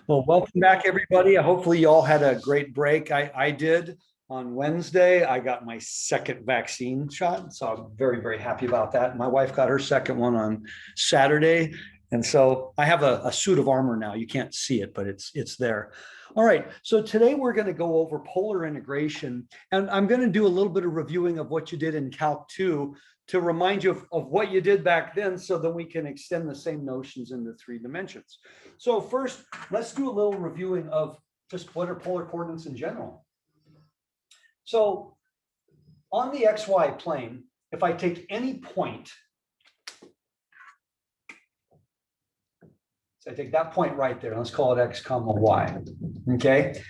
Well, welcome back, everybody. Hopefully, you all had a great break. I did on Wednesday. I got my second vaccine shot, so I'm very, very happy about that. My wife got her second one on Saturday, and so I have a suit of armor now. You can't see it, but it's there. All right. So today we're going to go over polar integration, and I'm going to do a little bit of reviewing of what you did in Calc 2 to remind you of what you did back then, so that we can extend the same notions into 3 dimensions. So first, let's do a little reviewing of just what are polar coordinates in general. So on the XY plane, if I take any point, so I take that point right there, let's call it X comma Y, okay?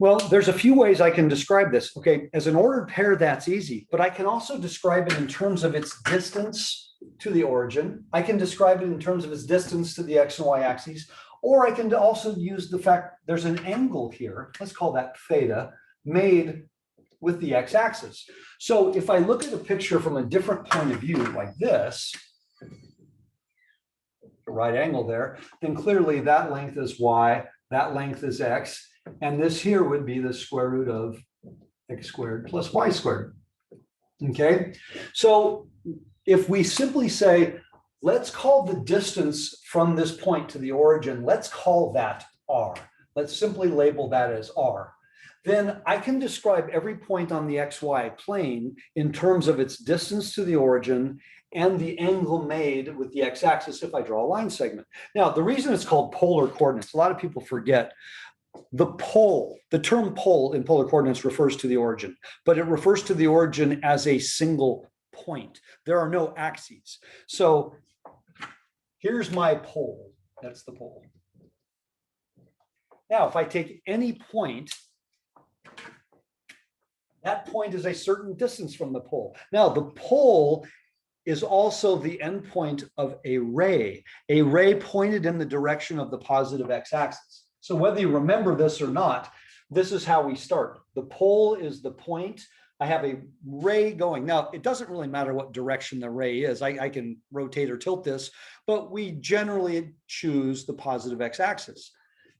Well, there's a few ways I can describe this. Okay, as an ordered pair, that's easy, but I can also describe it in terms of its distance to the origin. I can describe it in terms of its distance to the X and Y axes, or I can also use the fact there's an angle here, let's call that theta, made with the X axis. So if I look at a picture from a different point of view like this, a right angle there, then clearly that length is Y, that length is X, and this here would be the square root of X squared plus Y squared. Okay, so if we simply say, let's call the distance from this point to the origin, let's call that R. Let's simply label that as R. Then I can describe every point on the XY plane in terms of its distance to the origin and the angle made with the x-axis if I draw a line segment. Now, the reason it's called polar coordinates, a lot of people forget, the pole, the term pole in polar coordinates refers to the origin, but it refers to the origin as a single point. There are no axes. So here's my pole. That's the pole. Now, if I take any point, that point is a certain distance from the pole. Now, the pole is also the endpoint of a ray pointed in the direction of the positive x-axis. So whether you remember this or not, this is how we start. The pole is the point. I have a ray going. Now, it doesn't really matter what direction the ray is. I can rotate or tilt this, but we generally choose the positive x-axis.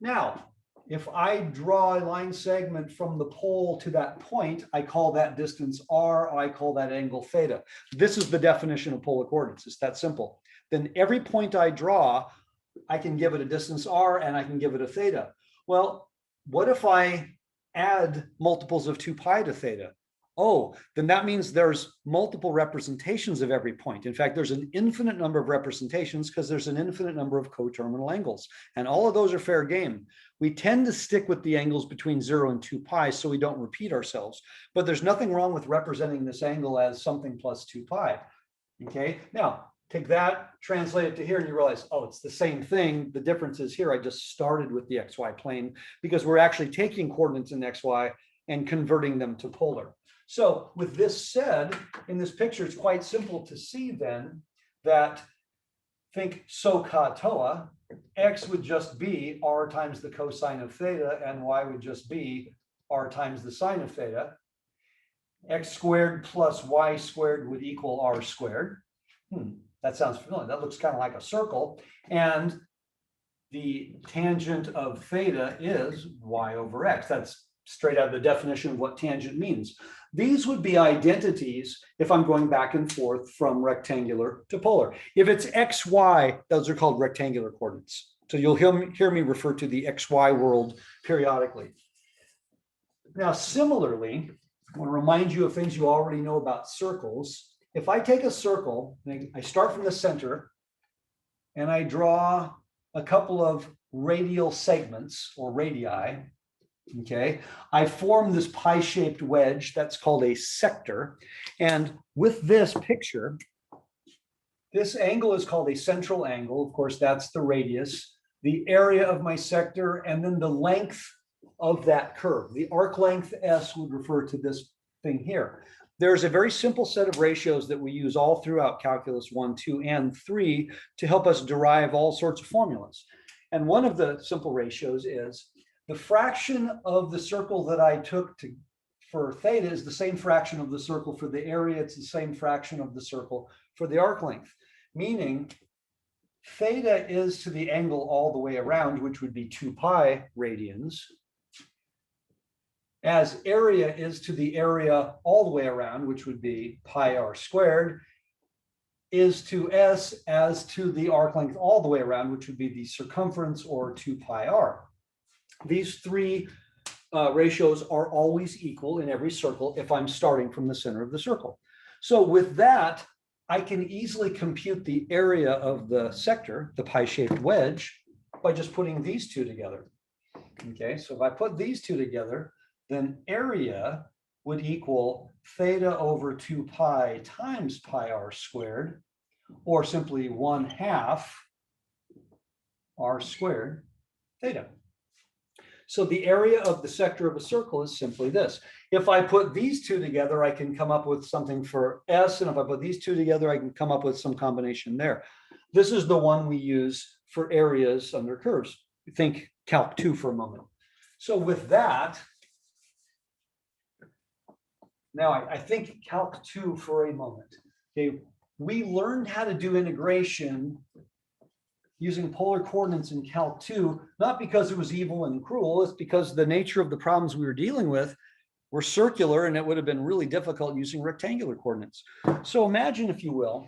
Now, if I draw a line segment from the pole to that point, I call that distance R, I call that angle theta. This is the definition of polar coordinates. It's that simple. Then every point I draw, I can give it a distance R and I can give it a theta. Well, what if I add multiples of 2 pi to theta? Oh, then that means there's multiple representations of every point. In fact, there's an infinite number of representations because there's an infinite number of coterminal angles. And all of those are fair game. We tend to stick with the angles between 0 and 2 pi so we don't repeat ourselves. But there's nothing wrong with representing this angle as something plus 2 pi. Okay, now take that, translate it to here, and you realize, oh, it's the same thing. The difference is here, I just started with the XY plane because we're actually taking coordinates in XY and converting them to polar. So with this said, in this picture, it's quite simple to see then that think SOHCAHTOA, X would just be R times the cosine of theta, and Y would just be R times the sine of theta. X squared plus Y squared would equal R squared. That sounds familiar. That looks kind of like a circle. And the tangent of theta is Y over X. That's straight out of the definition of what tangent means. These would be identities if I'm going back and forth from rectangular to polar. If it's XY, those are called rectangular coordinates. So you'll hear me refer to the XY world periodically. Now, similarly, I want to remind you of things you already know about circles. If I take a circle, I start from the center, and I draw a couple of radial segments or radii, okay, I form this pie-shaped wedge that's called a sector. And with this picture, this angle is called a central angle. Of course, that's the radius, the area of my sector, and then the length of that curve. The arc length S would refer to this thing here. There's a very simple set of ratios that we use all throughout Calculus 1, 2, and 3 to help us derive all sorts of formulas. And one of the simple ratios is the fraction of the circle that I took for theta is the same fraction of the circle for the area. It's the same fraction of the circle for the arc length, meaning theta is to the angle all the way around, which would be 2 pi radians, as area is to the area all the way around, which would be pi r squared, is to S as to the arc length all the way around, which would be the circumference, or 2 pi r. These three ratios are always equal in every circle if I'm starting from the center of the circle. So with that, I can easily compute the area of the sector, the pi-shaped wedge, by just putting these two together. Okay, so if I put these two together, then area would equal theta over 2 pi times pi r squared, or simply 1/2 r squared theta. So the area of the sector of a circle is simply this. If I put these two together, I can come up with something for S, and if I put these two together, I can come up with some combination there. This is the one we use for areas under curves. Think Calc 2 for a moment. So with that, now I think Calc 2 for a moment. Okay, we learned how to do integration using polar coordinates in Calc 2, not because it was evil and cruel, it's because the nature of the problems we were dealing with were circular, and it would have been really difficult using rectangular coordinates. So imagine, if you will,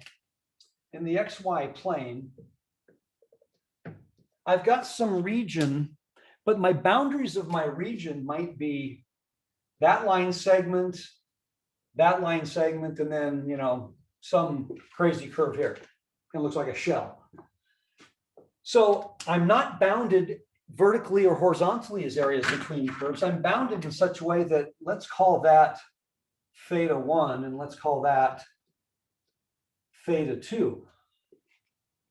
in the XY plane, I've got some region, but my boundaries of my region might be that line segment, and then, you know, some crazy curve here. It looks like a shell. So I'm not bounded vertically or horizontally as areas between curves. I'm bounded in such a way that, let's call that theta 1, and let's call that theta 2.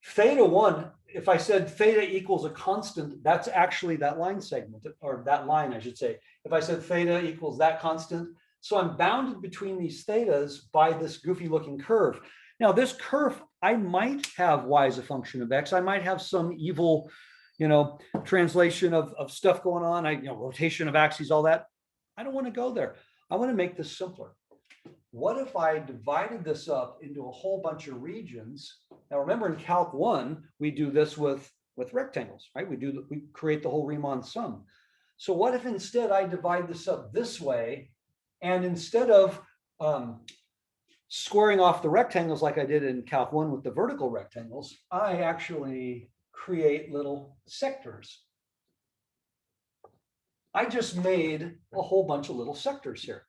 Theta 1, if I said theta equals a constant, that's actually that line segment, or that line, I should say. If I said theta equals that constant, so I'm bounded between these thetas by this goofy looking curve. Now this curve, I might have y as a function of x. I might have some evil, you know, translation of stuff going on. Rotation of axes, all that. I don't want to go there. I want to make this simpler. What if I divided this up into a whole bunch of regions? Now remember, in Calc 1, we do this with rectangles, right? We create the whole Riemann sum. So what if instead I divide this up this way, and instead of squaring off the rectangles like I did in Calc 1 with the vertical rectangles, I actually create little sectors. I just made a whole bunch of little sectors here.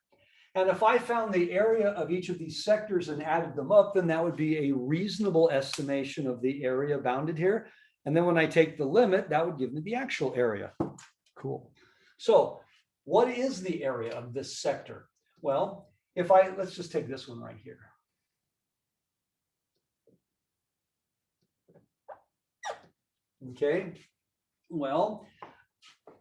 And if I found the area of each of these sectors and added them up, then that would be a reasonable estimation of the area bounded here. And then when I take the limit, that would give me the actual area. Cool. So what is the area of this sector? Well, let's just take this one right here. Okay, well,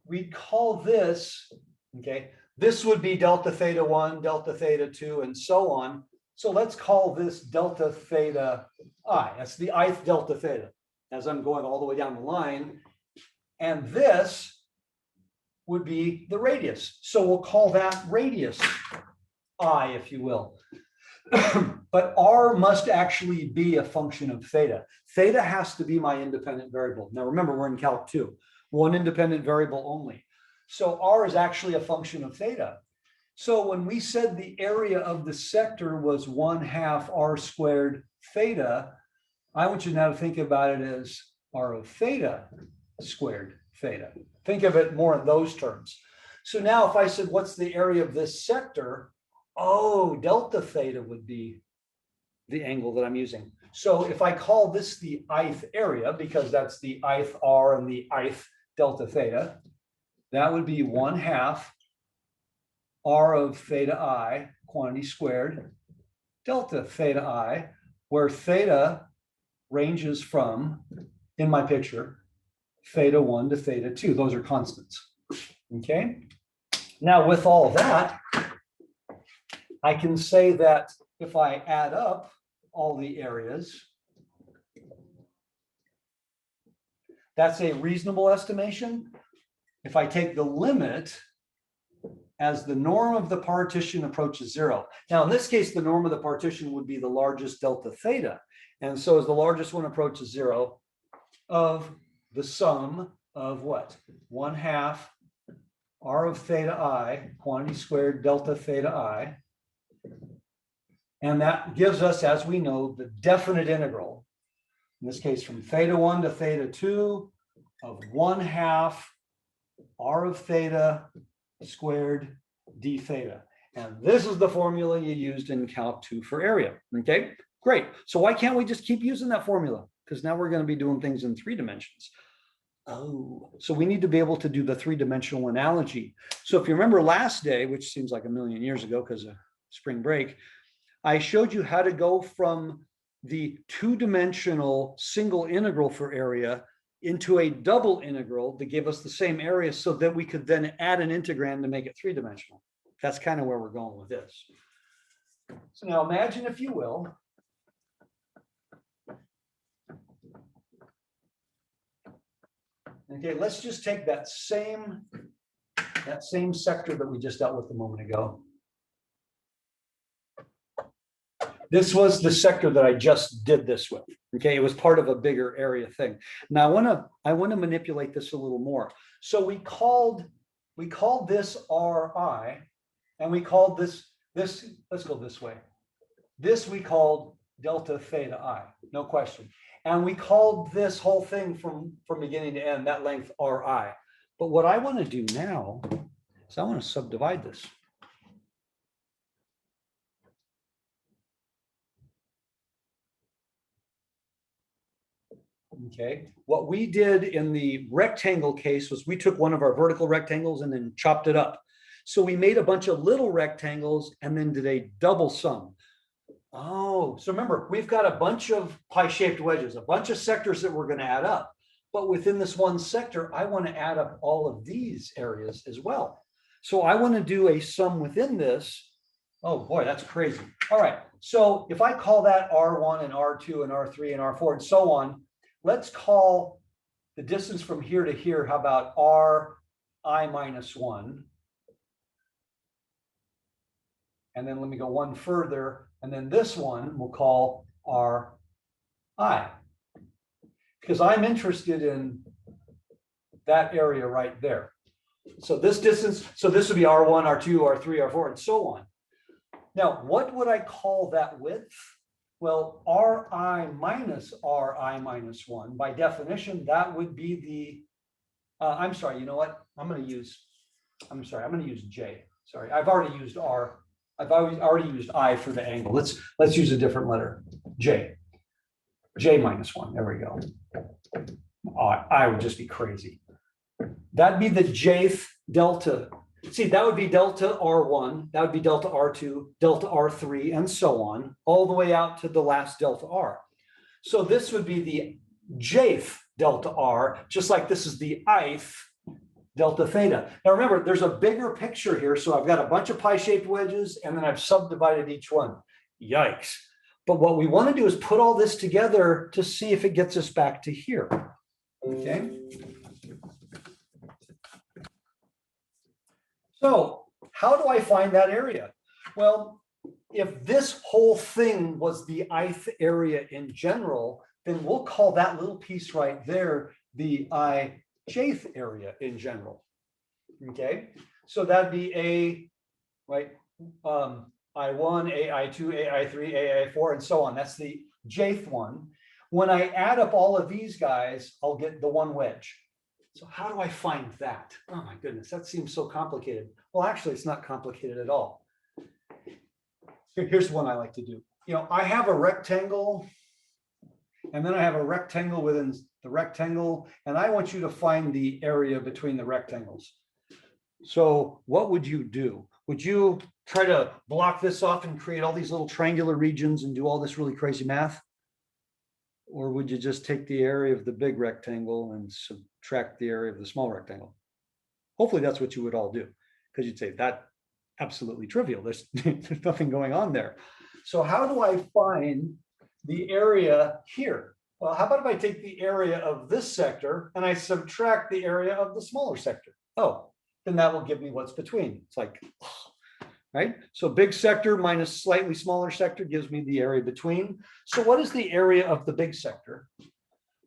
we'd call this, okay, this would be delta theta 1, delta theta 2, and so on. So let's call this delta theta I. That's the ith delta theta as I'm going all the way down the line. And this would be the radius. So we'll call that radius I, if you will. But r must actually be a function of theta. Theta has to be my independent variable. Now remember, we're in Calc 2, one independent variable only. So r is actually a function of theta. So when we said the area of the sector was 1/2 r squared theta, I want you now to think about it as r of theta squared theta. Think of it more in those terms. So now if I said, what's the area of this sector? Oh, delta theta would be the angle that I'm using. So if I call this the ith area, because that's the ith r and the ith delta theta, that would be 1/2 r of theta I, quantity squared, delta theta I, where theta ranges from, in my picture, theta 1 to theta 2. Those are constants. Okay. Now with all of that, I can say that if I add up all the areas, that's a reasonable estimation. If I take the limit as the norm of the partition approaches 0. Now, in this case, the norm of the partition would be the largest delta theta. And so as the largest one approaches 0, of the sum of what? 1/2 r of theta I, quantity squared delta theta I. And that gives us, as we know, the definite integral, in this case from theta 1 to theta 2 of 1/2 r of theta squared d theta. And this is the formula you used in Calc 2 for area. Okay, great. So why can't we just keep using that formula? Because now we're going to be doing things in 3 dimensions. Oh, so we need to be able to do the 3-dimensional analogy. So if you remember last day, which seems like a million years ago because of spring break, I showed you how to go from the 2-dimensional single integral for area into a double integral to give us the same area so that we could then add an integrand to make it 3-dimensional. That's kind of where we're going with this. So now imagine, if you will, okay, let's just take that same sector that we just dealt with a moment ago. This was the sector that I just did this with. Okay, it was part of a bigger area thing. Now I want to manipulate this a little more. So we called this Ri, and we called this, let's go this way. This we called delta theta I, no question. And we called this whole thing from beginning to end, that length Ri. But what I want to do now is I want to subdivide this. Okay, what we did in the rectangle case was we took one of our vertical rectangles and then chopped it up. So we made a bunch of little rectangles and then did a double sum. Oh, so remember, we've got a bunch of pie-shaped wedges, a bunch of sectors that we're going to add up. But within this one sector, I want to add up all of these areas as well. So I want to do a sum within this. Oh boy, that's crazy. All right, so if I call that R1 and R2 and R3 and R4 and so on, let's call the distance from here to here, how about Ri minus 1? And then let me go one further, and then this one we'll call Ri. Because I'm interested in that area right there. So this distance, so this would be R1, R2, R3, R4, and so on. Now, what would I call that width? Well, Ri minus 1, by definition, that would be the, I'm sorry, you know what? I'm going to use J. Sorry, I've already used R. I've already used I for the angle. Let's use a different letter, J. J minus 1, there we go. I would just be crazy. That'd be the jth delta. See, that would be delta R1, that would be delta R2, delta R3, and so on, all the way out to the last delta R. So this would be the jth delta R, just like this is the ith delta theta. Now remember, there's a bigger picture here, so I've got a bunch of pie-shaped wedges, and then I've subdivided each one. Yikes. But what we want to do is put all this together to see if it gets us back to here. Okay. So how do I find that area? Well, if this whole thing was the ith area in general, then we'll call that little piece right there the ijth area in general. Okay, so that'd be A, right? I1, AI2, AI3, AI4, and so on. That's the jth one. When I add up all of these guys, I'll get the one wedge. So how do I find that? Oh my goodness, that seems so complicated. Well, actually, it's not complicated at all. Here's one I like to do. You know, I have a rectangle, and then I have a rectangle within the rectangle, and I want you to find the area between the rectangles. So what would you do? Would you try to block this off and create all these little triangular regions and do all this really crazy math? Or would you just take the area of the big rectangle and subtract the area of the small rectangle? Hopefully that's what you would all do, because you'd say that absolutely trivial. There's nothing going on there. So how do I find the area here? Well, how about if I take the area of this sector and I subtract the area of the smaller sector? Oh, then that will give me what's between. It's like, right? So big sector minus slightly smaller sector gives me the area between. So what is the area of the big sector?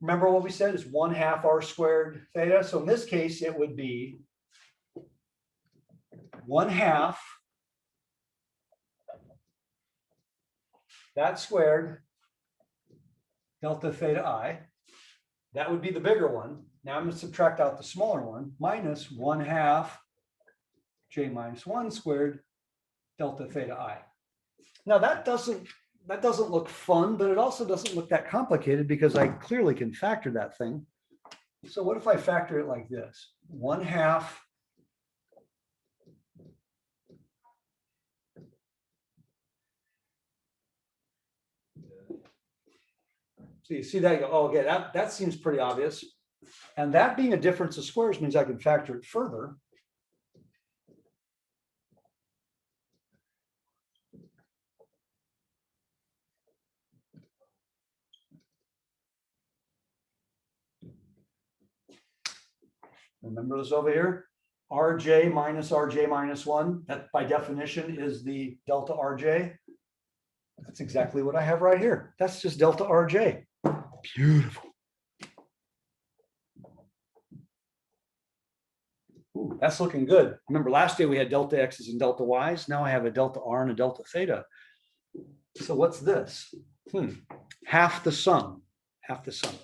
remember what we said is 1/2 r squared theta. So in this case, it would be 1/2 that squared delta theta I. That would be the bigger one. Now I'm going to subtract out the smaller one, minus 1/2 j minus 1 squared delta theta I. Now that doesn't look fun, but it also doesn't look that complicated because I clearly can factor that thing. So what if I factor it like this? 1/2 so you see that, you go, oh, okay, that seems pretty obvious. And that being a difference of squares means I can factor it further. Remember this over here? Rj minus Rj minus 1, that by definition is the delta Rj. That's exactly what I have right here. That's just delta Rj. Beautiful. Ooh, that's looking good. Remember last day we had delta x's and delta y's. Now I have a delta r and a delta theta. So what's this? Half the sum. Half the sum.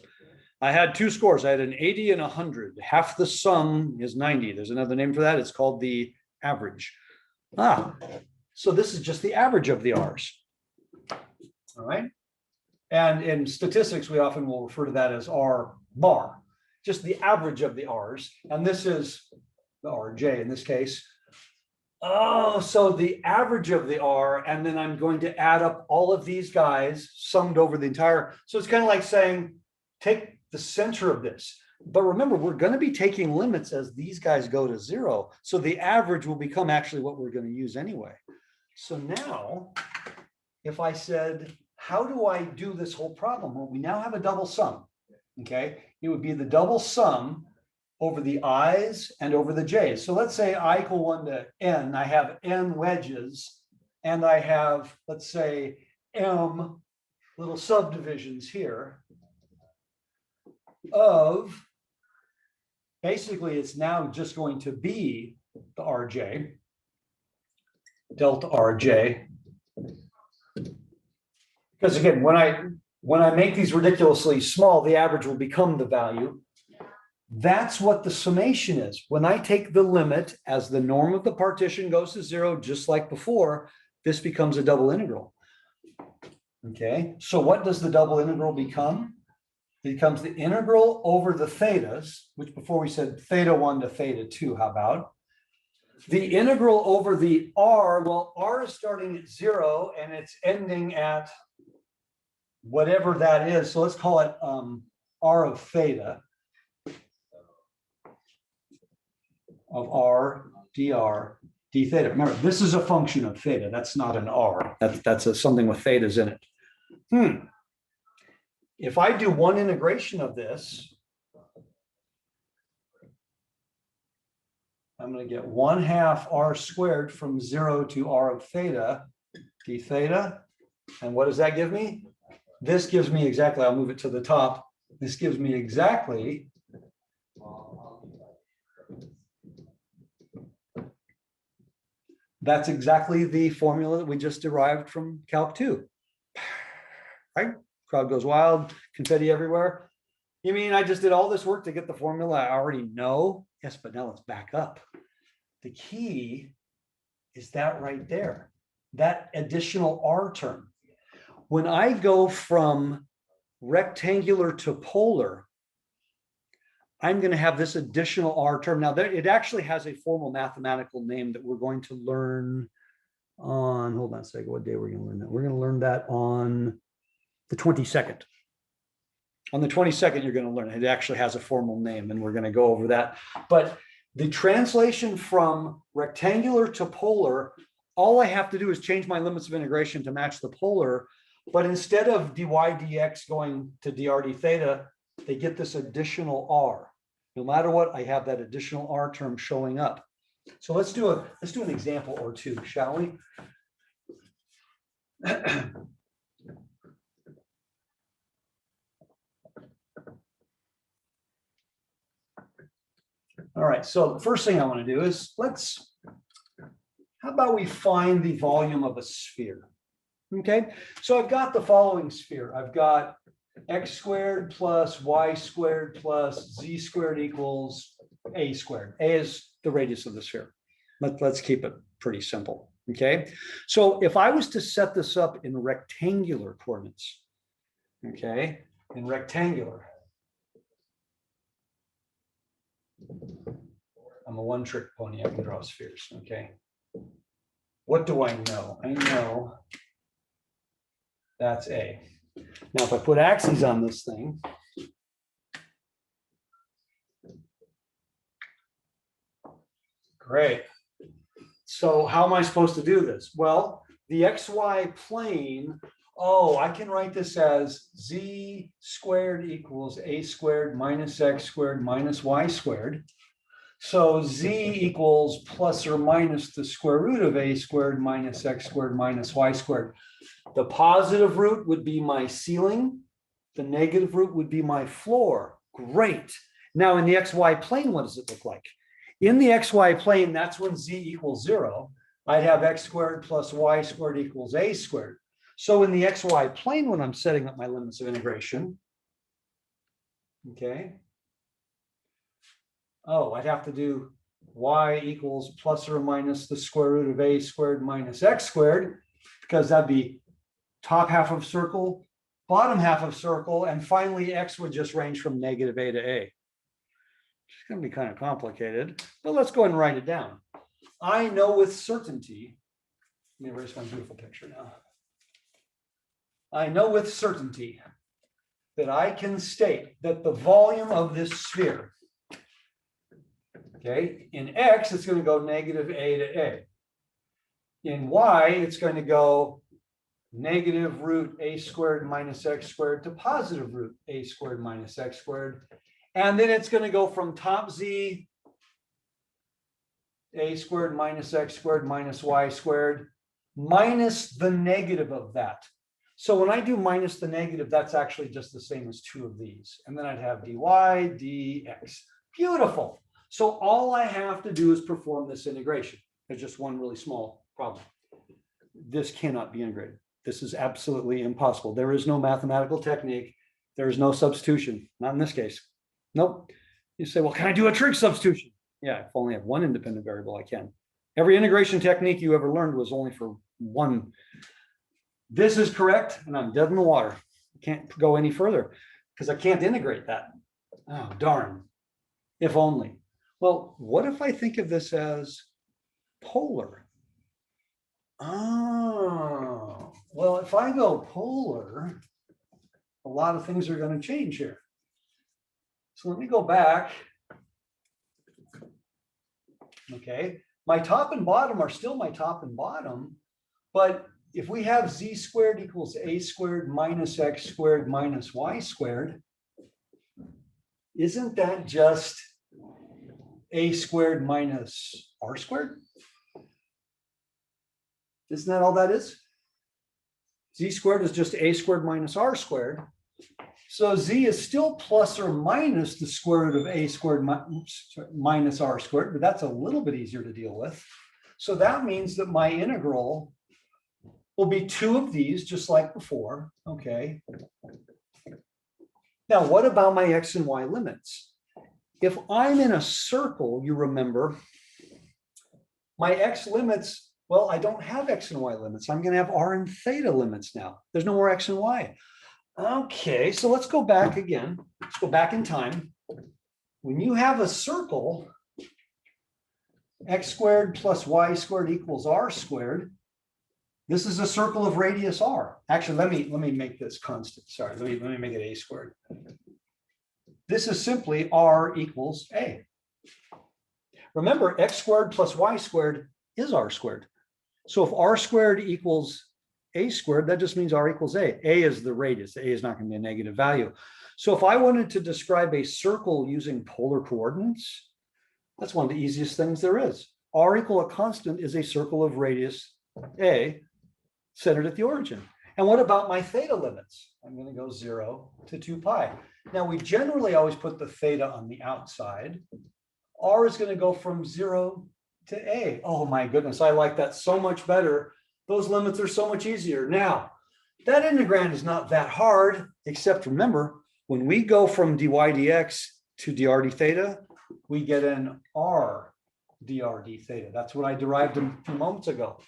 I had two scores. I had an 80 and 100. Half the sum is 90. There's another name for that. It's called the average. So this is just the average of the r's. All right. And in statistics, we often will refer to that as R bar, just the average of the r's. And this is the Rj in this case. Oh, so the average of the R, and then I'm going to add up all of these guys summed over the entire. So it's kind of like saying, take the center of this. But remember, we're going to be taking limits as these guys go to 0. So the average will become actually what we're going to use anyway. So now, if I said, how do I do this whole problem? Well, we now have a double sum. Okay, it would be the double sum over the i's and over the j's. So let's say I equal 1 to n. I have n wedges, and I have, let's say, m little subdivisions here of, basically it's now just going to be the Rj, delta Rj. Because again, when I make these ridiculously small, the average will become the value. That's what the summation is. When I take the limit as the norm of the partition goes to 0, just like before, this becomes a double integral. Okay, so what does the double integral become? It becomes the integral over the thetas, which before we said theta 1 to theta 2, how about? The integral over the r, well, r is starting at 0 and it's ending at whatever that is. So let's call it r of theta. Of r dr d theta. Remember, this is a function of theta. That's not an r. That's something with thetas in it. If I do one integration of this, I'm going to get 1/2 r squared from 0 to r of theta d theta. And what does that give me? This gives me exactly, I'll move it to the top. This gives me exactly that's exactly the formula that we just derived from Calc 2. Right? Crowd goes wild, confetti everywhere. You mean I just did all this work to get the formula I already know? Yes, but now let's back up. The key is that right there, that additional r term. When I go from rectangular to polar, I'm going to have this additional r term. Now, it actually has a formal mathematical name that we're going to learn on, hold on a second, what day we're going to learn that? We're going to learn that on the 22nd. On the 22nd, you're going to learn it. It actually has a formal name, and we're going to go over that. But the translation from rectangular to polar, all I have to do is change my limits of integration to match the polar. But instead of dy dx going to dr d theta, they get this additional r. No matter what, I have that additional r term showing up. So let's do an example or two, shall we? All right, so the first thing I want to do is how about we find the volume of a sphere? Okay, so I've got the following sphere. I've got x squared plus y squared plus z squared equals a squared. A is the radius of the sphere. Let's keep it pretty simple. Okay, so if I was to set this up in rectangular coordinates, okay, in rectangular, I'm a one-trick pony. I can draw spheres. Okay, what do I know? I know that's A. Now, if I put axes on this thing, great. So how am I supposed to do this? Well, the XY plane, oh, I can write this as z squared equals a squared minus x squared minus y squared. So z equals plus or minus the square root of a squared minus x squared minus y squared. The positive root would be my ceiling. The negative root would be my floor. Great. Now in the XY plane, what does it look like? In the XY plane, that's when z equals 0. I'd have x squared plus y squared equals a squared. So in the XY plane, when I'm setting up my limits of integration, okay, oh, I'd have to do y equals plus or minus the square root of a squared minus x squared, because that'd be top half of circle, bottom half of circle, and finally x would just range from negative a to a. It's going to be kind of complicated, but let's go ahead and write it down. I know with certainty, let me erase my beautiful picture now. I know with certainty that I can state that the volume of this sphere, okay, in x, it's going to go negative a to a. In y, it's going to go negative root a squared minus x squared to positive root a squared minus x squared. And then it's going to go from top z, a squared minus x squared minus y squared, minus the negative of that. So when I do minus the negative, that's actually just the same as two of these. And then I'd have dy dx. Beautiful. So all I have to do is perform this integration. There's just one really small problem. This cannot be integrated. This is absolutely impossible. There is no mathematical technique. There is no substitution. Not in this case. Nope. You say, well, can I do a trig substitution? Yeah, if I only have one independent variable, I can. Every integration technique you ever learned was only for one. This is correct, and I'm dead in the water. I can't go any further because I can't integrate that. Oh, darn. If only. Well, what if I think of this as polar? Oh, well, if I go polar, a lot of things are going to change here. So let me go back. Okay, my top and bottom are still my top and bottom, but if we have z squared equals a squared minus x squared minus y squared, isn't that just a squared minus r squared? Isn't that all that is? Z squared is just a squared minus r squared. So z is still plus or minus the square root of a squared minus r squared, but that's a little bit easier to deal with. So that means that my integral will be two of these, just like before. Okay. Now, what about my x and y limits? If I'm in a circle, you remember, my x limits, well, I don't have x and y limits. I'm going to have r and theta limits now. There's no more x and y. Okay, so let's go back again. Let's go back in time. When you have a circle, x squared plus y squared equals r squared. This is a circle of radius r. Actually, let me make this constant. Sorry, let me make it a squared. This is simply r equals a. Remember, x squared plus y squared is r squared. So if r squared equals a squared, that just means r equals a. A is the radius. A is not going to be a negative value. So if I wanted to describe a circle using polar coordinates, that's one of the easiest things there is. R equal a constant is a circle of radius a centered at the origin. And what about my theta limits? I'm going to go 0 to 2 pi. Now, we generally always put the theta on the outside. R is going to go from 0 to A. Oh my goodness, I like that so much better. Those limits are so much easier. Now, that integrand is not that hard, except remember, when we go from dy dx to dr d theta, we get an r dr d theta. That's what I derived a few moments ago.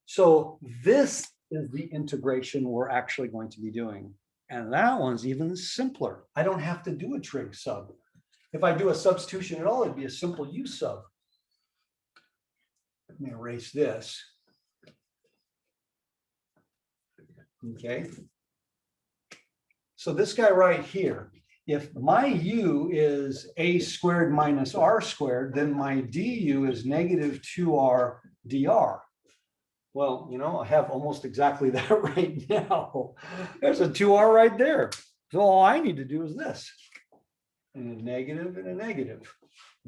So this is the integration we're actually going to be doing. And that one's even simpler. I don't have to do a trig sub. If I do a substitution at all, it'd be a simple u sub. Let me erase this. Okay. So this guy right here, if my u is a squared minus r squared, then my du is negative 2r dr. Well, you know, I have almost exactly that right now. There's a 2r right there. So all I need to do is this. And a negative and a negative.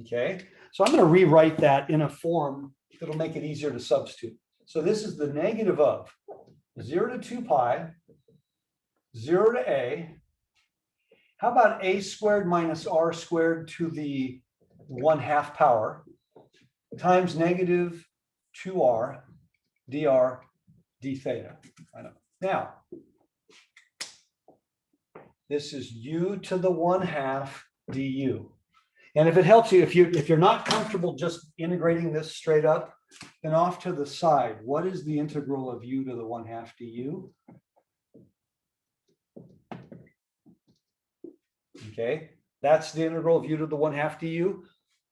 Okay. So I'm going to rewrite that in a form that'll make it easier to substitute. So this is the negative of 0 to 2 pi, 0 to a. How about a squared minus r squared to the 1/2 power times negative 2r dr d theta. I know. Now, this is u to the 1/2 du. And if it helps you, if you're not comfortable just integrating this straight up, then off to the side, what is the integral of u to the 1/2 du? Okay, that's the integral of u to the 1/2 du.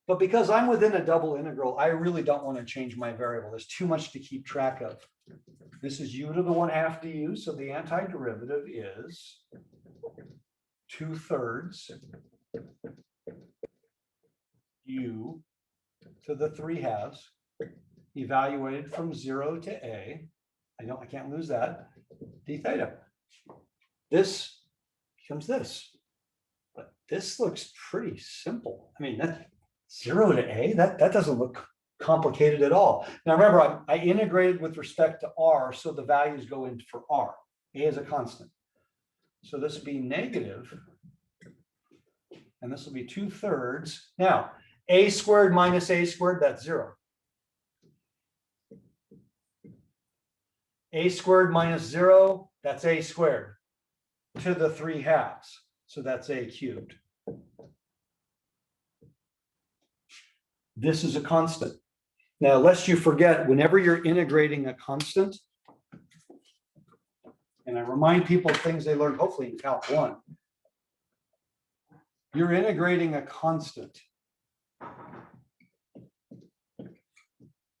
But because I'm within a double integral, I really don't want to change my variable. There's too much to keep track of. This is u to the 1/2 du, so the antiderivative is 2/3 u to the 3/2 evaluated from 0 to a. I can't lose that, d theta. This becomes this. But this looks pretty simple. I mean, that 0 to a, that doesn't look complicated at all. Now remember, I integrated with respect to r, so the values go in for r. A is a constant. So this would be negative, and this will be 2/3. Now, a squared minus a squared, that's 0. A squared minus 0, that's a squared to the 3/2. So that's a cubed. This is a constant. Now, lest you forget, whenever you're integrating a constant, and I remind people of things they learned hopefully in Calc 1, you're integrating a constant.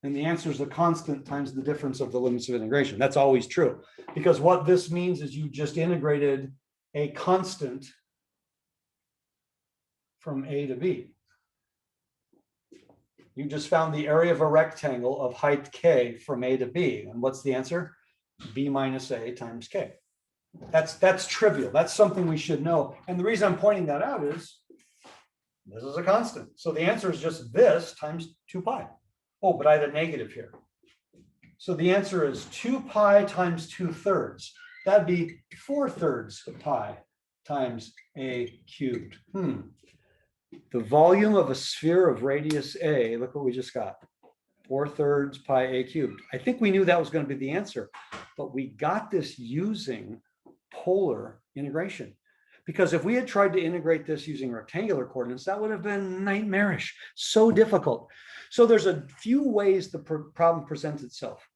And the answer is the constant times the difference of the limits of integration. That's always true. Because what this means is you just integrated a constant from A to B. You just found the area of a rectangle of height k from A to B. And what's the answer? B minus A times k. That's trivial. That's something we should know. And the reason I'm pointing that out is this is a constant. So the answer is just this times 2 pi. Oh, but I had a negative here. So the answer is 2 pi times 2/3. That'd be 4/3 pi times a cubed. The volume of a sphere of radius a, look what we just got. 4/3 pi a cubed. I think we knew that was going to be the answer, but we got this using polar integration. Because if we had tried to integrate this using rectangular coordinates, that would have been nightmarish, so difficult. So there's a few ways the problem presents itself.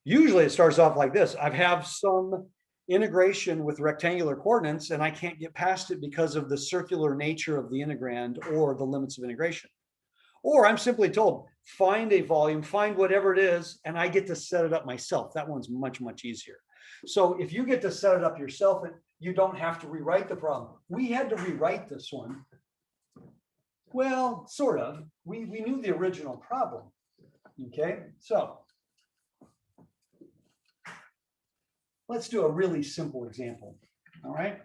Usually it starts off like this. I have some integration with rectangular coordinates and I can't get past it because of the circular nature of the integrand or the limits of integration. Or I'm simply told, find a volume, find whatever it is, and I get to set it up myself. That one's much, much easier. So if you get to set it up yourself, you don't have to rewrite the problem. We had to rewrite this one. Well, sort of. We knew the original problem. Okay, so let's do a really simple example. All right.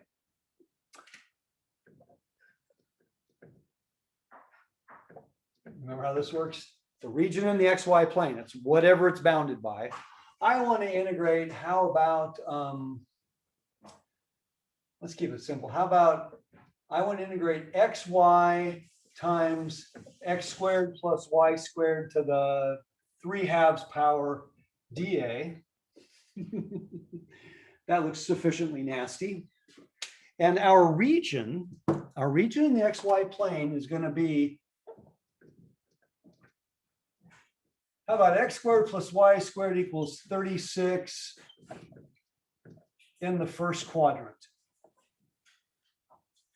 Remember how this works? The region in the XY plane, it's whatever it's bounded by. I want to integrate, how about, let's keep it simple. How about I want to integrate XY times x squared plus y squared to the 3/2 power dA. That looks sufficiently nasty. And our region in the xy plane is going to be, how about x squared plus y squared equals 36 in the first quadrant.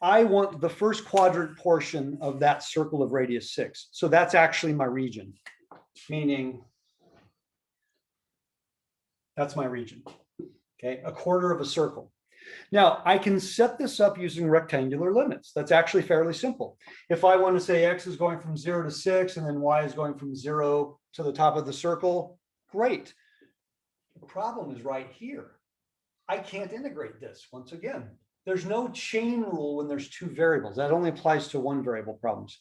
I want the first quadrant portion of that circle of radius 6. So that's actually my region, meaning that's my region. Okay, a quarter of a circle. Now, I can set this up using rectangular limits. That's actually fairly simple. If I want to say x is going from 0 to 6 and then y is going from 0 to the top of the circle, great. The problem is right here. I can't integrate this once again. There's no chain rule when there's two variables. That only applies to one variable problems.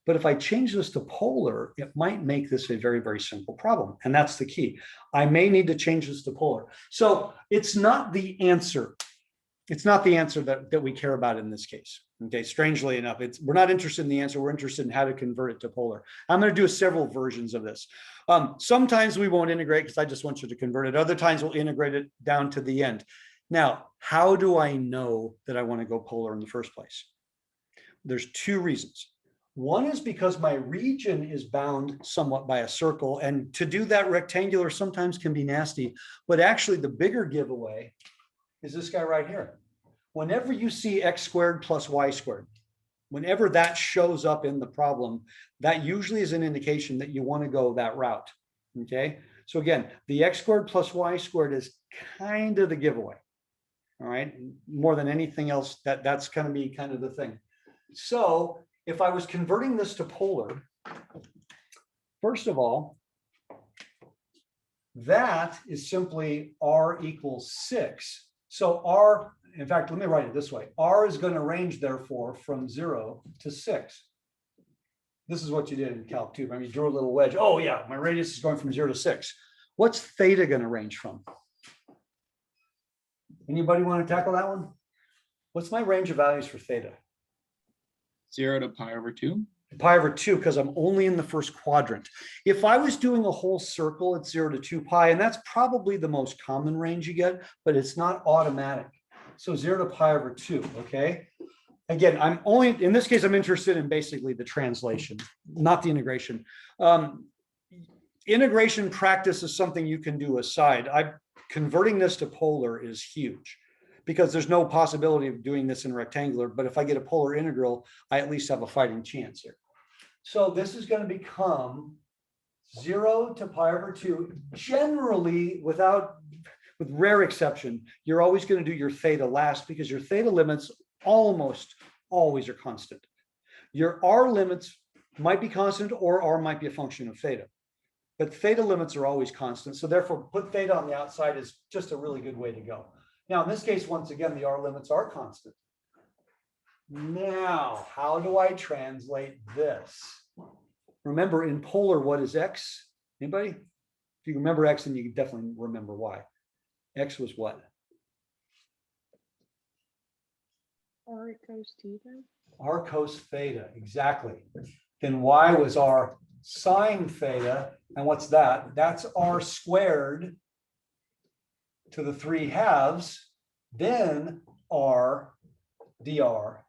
But if I change this to polar, it might make this a very, very simple problem. And that's the key. I may need to change this to polar. So it's not the answer. It's not the answer that we care about in this case. Okay, strangely enough, we're not interested in the answer. We're interested in how to convert it to polar. I'm going to do several versions of this. Sometimes we won't integrate because I just want you to convert it. Other times we'll integrate it down to the end. Now, how do I know that I want to go polar in the first place? There's two reasons. One is because my region is bound somewhat by a circle, and to do that rectangular sometimes can be nasty, but actually the bigger giveaway is this guy right here. Whenever you see x squared plus y squared, whenever that shows up in the problem, that usually is an indication that you want to go that route, okay? So again, the x squared plus y squared is kind of the giveaway, all right? More than anything else, that's going to be kind of the thing. So if I was converting this to polar, first of all, that is simply r equals 6. So r, in fact, let me write it this way. R is going to range, therefore, from 0 to 6. This is what you did in Calc 2. I mean, you drew a little wedge. Oh, yeah, my radius is going from 0 to 6. What's theta going to range from? Anybody want to tackle that one? What's my range of values for theta? 0 to pi over 2. Pi over 2, because I'm only in the first quadrant. If I was doing a whole circle, it's 0 to 2 pi, and that's probably the most common range you get, but it's not automatic. So 0 to pi over 2, okay? Again, I'm only, in this case, I'm interested in basically the translation, not the integration. Integration practice is something you can do aside. Converting this to polar is huge, because there's no possibility of doing this in rectangular, but if I get a polar integral, I at least have a fighting chance here. So this is going to become 0 to pi over 2. Generally, with rare exception, you're always going to do your theta last, because your theta limits almost always are constant. Your r limits might be constant, or r might be a function of theta. But theta limits are always constant. So therefore, put theta on the outside is just a really good way to go. Now, in this case, once again, the r limits are constant. Now, how do I translate this? Remember, in polar, what is x? Anybody? If you remember x, then you can definitely remember y. X was what? R cos theta. R cos theta, exactly. Then y was r sine theta. And what's that? That's r squared to the 3/2, then r dr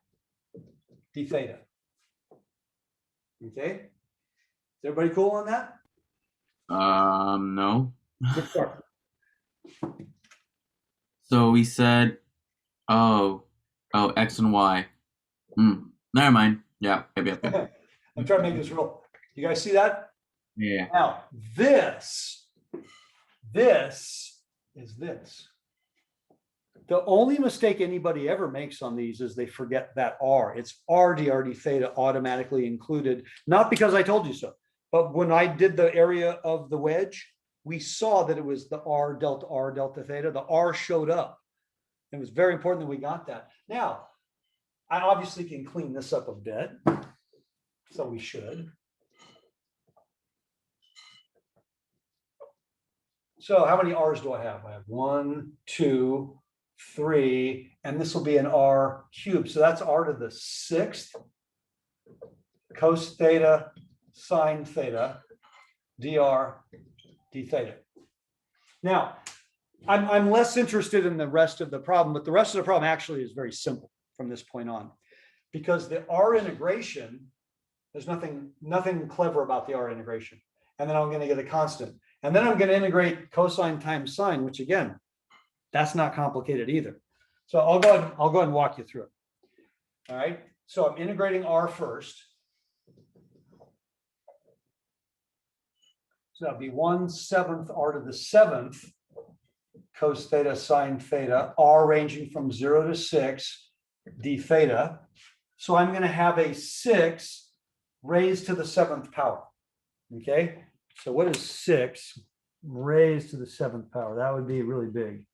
d theta. Okay, is everybody cool on that? No. Good start. So we said, oh, x and y. Never mind. Yeah. I'm trying to make this real. You guys see that? Yeah. Now, this is this. The only mistake anybody ever makes on these is they forget that r. It's r dr d theta automatically included, not because I told you so, but when I did the area of the wedge, we saw that it was the r delta theta. The r showed up. It was very important that we got that. Now, I obviously can clean this up a bit, so we should. So how many r's do I have? I have 1, 2, 3, and this will be an r cubed. So that's r to the 6th cos theta sine theta dr d theta. Now, I'm less interested in the rest of the problem, but the rest of the problem actually is very simple from this point on, because the R integration, there's nothing clever about the R integration. And then I'm going to get a constant. And then I'm going to integrate cosine times sine, which again, that's not complicated either. So I'll go ahead and walk you through it. All right. So I'm integrating R first. So that'd be 1/7 R to the 7th cos theta sine theta, R ranging from 0 to 6 d theta. So I'm going to have a 6 raised to the 7th power. Okay. So what is 6 raised to the 7th power? That would be really big.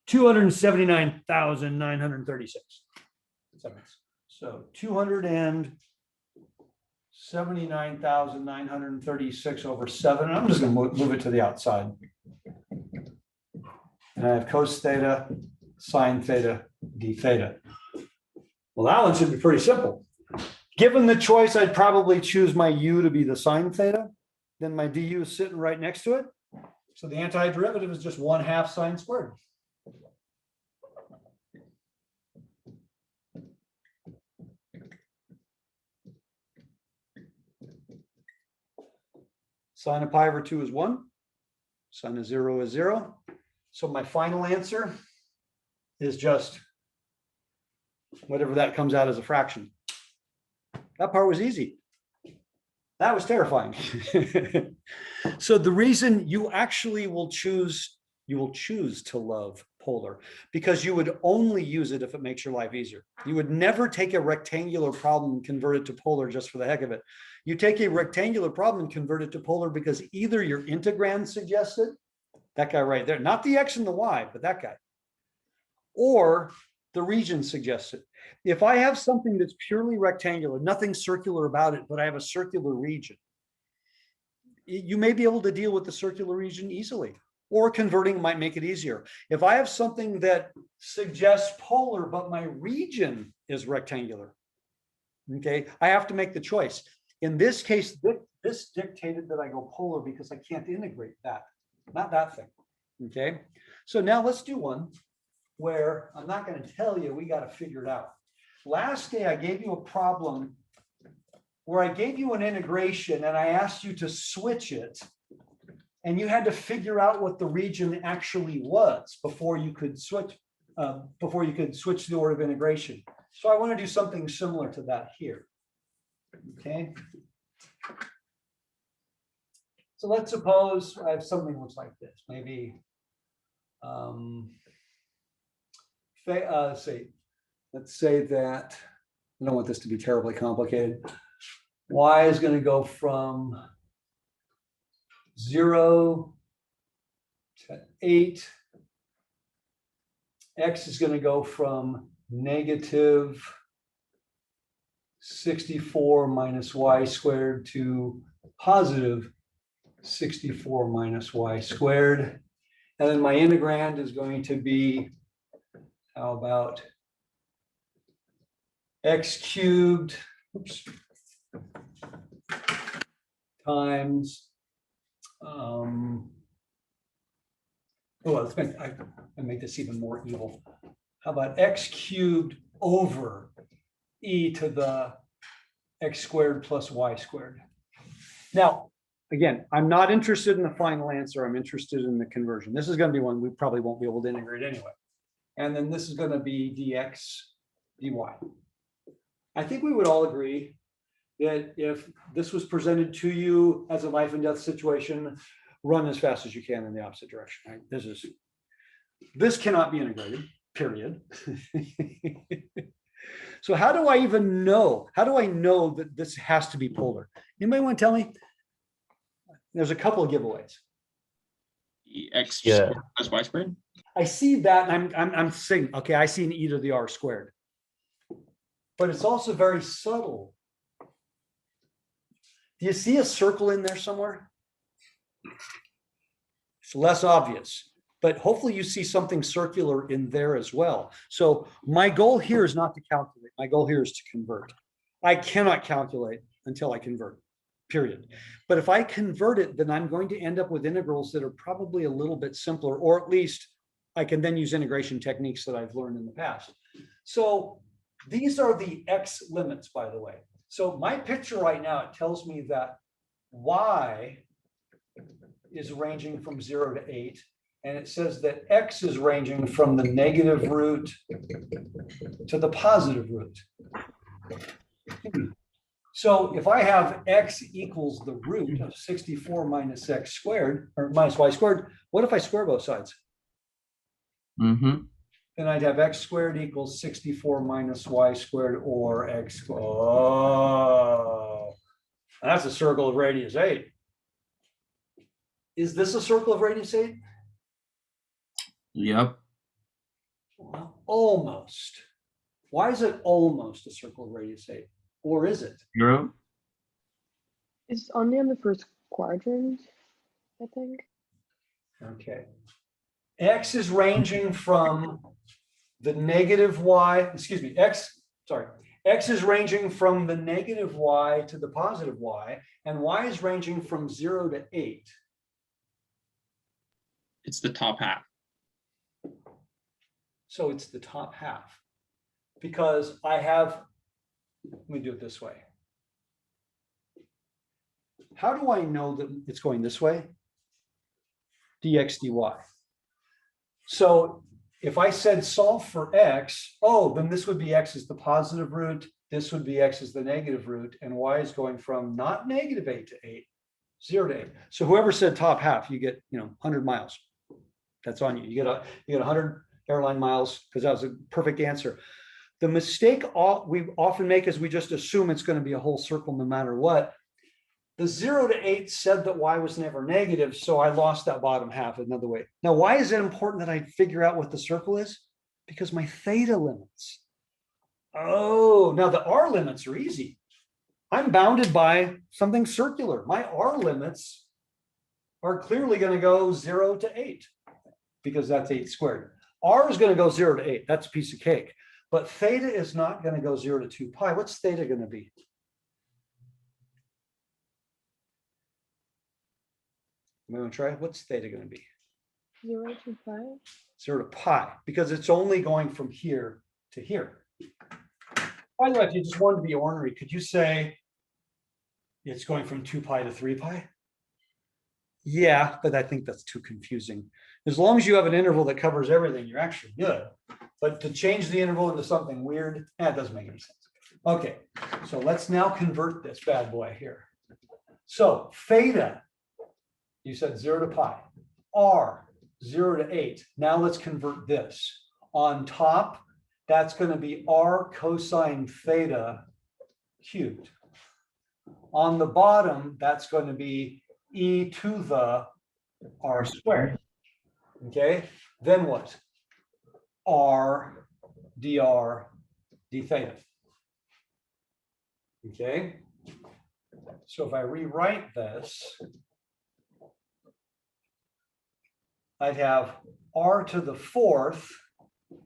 279,936. So 279,936 over 7. I'm just going to move it to the outside. And I have cos theta sine theta d theta. Well, that one should be pretty simple. Given the choice, I'd probably choose my u to be the sine theta. Then my du is sitting right next to it. So the antiderivative is just 1/2 sine squared. Sine of pi over 2 is 1. Sine of 0 is 0. So my final answer is just whatever that comes out as a fraction. That part was easy. That was terrifying. So the reason you actually will choose to love polar, because you would only use it if it makes your life easier. You would never take a rectangular problem and convert it to polar just for the heck of it. You take a rectangular problem and convert it to polar because either your integrand suggests it, that guy right there, not the x and the y, but that guy, or the region suggests it. If I have something that's purely rectangular, nothing circular about it, but I have a circular region, you may be able to deal with the circular region easily, or converting might make it easier. If I have something that suggests polar, but my region is rectangular, okay, I have to make the choice. In this case, this dictated that I go polar because I can't integrate that, not that thing, okay? So now let's do one where I'm not going to tell you, we got to figure it out. Last day, I gave you a problem where I gave you an integration and I asked you to switch it, and you had to figure out what the region actually was before you could switch the order of integration. So I want to do something similar to that here. Okay. So let's suppose I have something that looks like this. Maybe let's say that I don't want this to be terribly complicated. Y is going to go from 0 to 8. X is going to go from negative 64 minus y squared to positive 64 minus y squared. And then my integrand is going to be, how about x cubed times, let's make this even more evil. How about x cubed over e to the x squared plus y squared. Now, again, I'm not interested in the final answer. I'm interested in the conversion. This is going to be one we probably won't be able to integrate anyway. And then this is going to be dx dy. I think we would all agree that if this was presented to you as a life and death situation, run as fast as you can in the opposite direction. Right? This cannot be integrated, period. So how do I even know? How do I know that this has to be polar? Anybody want to tell me? There's a couple of giveaways. X squared plus y squared. I see that, and I'm saying, okay, I see an e to the r squared, but it's also very subtle. Do you see a circle in there somewhere? It's less obvious, but hopefully you see something circular in there as well. So my goal here is not to calculate. My goal here is to convert. I cannot calculate until I convert, period. But if I convert it, then I'm going to end up with integrals that are probably a little bit simpler, or at least I can then use integration techniques that I've learned in the past. So these are the x limits, by the way. So my picture right now, it tells me that y is ranging from 0 to 8. And it says that x is ranging from the negative root to the positive root. So if I have x equals the root of 64 minus x squared, or minus y squared, what if I square both sides? Mm-hmm. Then I'd have x squared equals 64 minus y squared, or x. Oh, that's a circle of radius 8. Is this a circle of radius 8? Yep. Well, almost. Why is it almost a circle of radius 8? Or is it? 0. It's only on the first quadrant, I think. Okay. X is ranging from the negative y, excuse me, x is ranging from the negative y to the positive y, and y is ranging from 0 to 8. It's the top half. So it's the top half, because I have, let me do it this way. How do I know that it's going this way? Dx dy. So if I said solve for x, oh, then this would be x is the positive root, this would be x is the negative root, and y is going from not negative 8 to 8, 0 to 8. So whoever said top half, you get 100 miles. That's on you. You get 100 airline miles, because that was a perfect answer. The mistake we often make is we just assume it's going to be a whole circle no matter what. The 0 to 8 said that y was never negative, so I lost that bottom half another way. Now, why is it important that I figure out what the circle is? Because my theta limits. Oh, now the r limits are easy. I'm bounded by something circular. My r limits are clearly going to go 0 to 8, because that's 8 squared. R is going to go 0 to 8. That's a piece of cake. But theta is not going to go 0 to 2 pi. What's theta going to be? I'm going to try. What's theta going to be? 0 to pi. 0 to pi, because it's only going from here to here. By the way, if you just wanted to be ornery, could you say it's going from 2 pi to 3 pi? Yeah, but I think that's too confusing. As long as you have an interval that covers everything, you're actually good. But to change the interval into something weird, it doesn't make any sense. Okay, so let's now convert this bad boy here. So theta, you said 0 to pi. R, 0 to 8. Now let's convert this. On top, that's going to be r cosine theta cubed. On the bottom, that's going to be e to the r squared. Okay, then what? R dr d theta. Okay, so if I rewrite this, I'd have r to the 4th.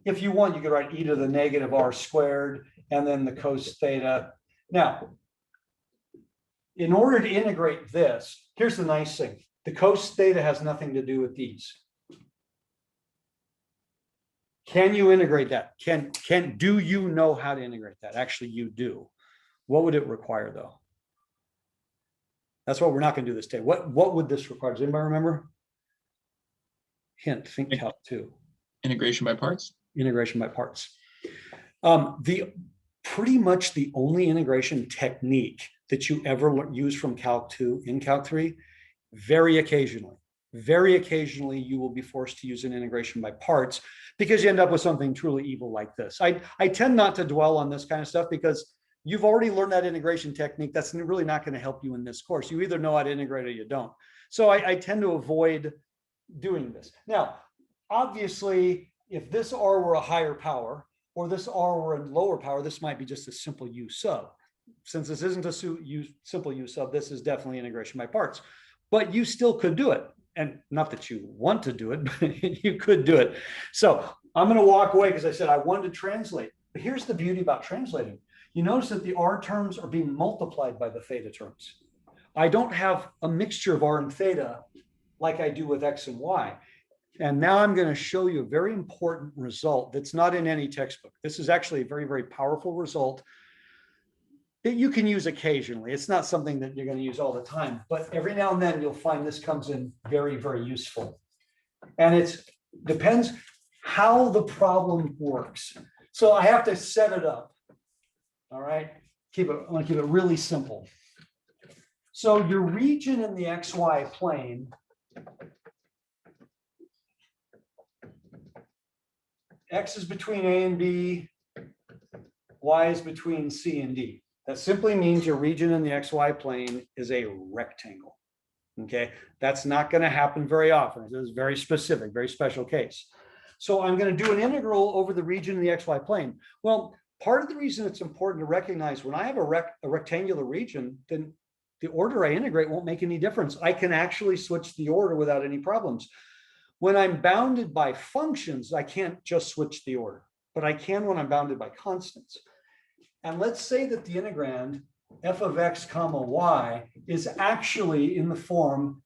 If you want, you could write e to the negative r squared and then the cos theta. Now, in order to integrate this, here's the nice thing. The cos theta has nothing to do with these. Can you integrate that? Do you know how to integrate that? Actually, you do. What would it require, though? That's what we're not going to do this day. What would this require? Does anybody remember? Hint, think calc 2. Integration by parts. Integration by parts. Pretty much the only integration technique that you ever use from calc 2 in calc 3, very occasionally you will be forced to use an integration by parts, because you end up with something truly evil like this. I tend not to dwell on this kind of stuff, because you've already learned that integration technique. That's really not going to help you in this course. You either know how to integrate or you don't. So I tend to avoid doing this. Now, obviously, if this r were a higher power, or this r were a lower power, this might be just a simple u sub. Since this isn't a simple u sub, this is definitely integration by parts. But you still could do it. And not that you want to do it, but you could do it. So I'm going to walk away, because I said I wanted to translate. But here's the beauty about translating. you notice that the R terms are being multiplied by the theta terms. I don't have a mixture of R and theta like I do with X and Y. And now I'm going to show you a very important result that's not in any textbook. This is actually a very, very powerful result that you can use occasionally. It's not something that you're going to use all the time, but every now and then you'll find this comes in very, very useful. And it depends how the problem works. So I have to set it up. All right. I want to keep it really simple. So your region in the XY plane X is between A and B, Y is between C and D. That simply means your region in the XY plane is a rectangle. Okay, that's not going to happen very often. This is very specific, very special case. So I'm going to do an integral over the region in the XY plane. Well, part of the reason it's important to recognize when I have a rectangular region, then the order I integrate won't make any difference. I can actually switch the order without any problems. When I'm bounded by functions, I can't just switch the order, but I can when I'm bounded by constants. And let's say that the integrand f of x comma y is actually in the form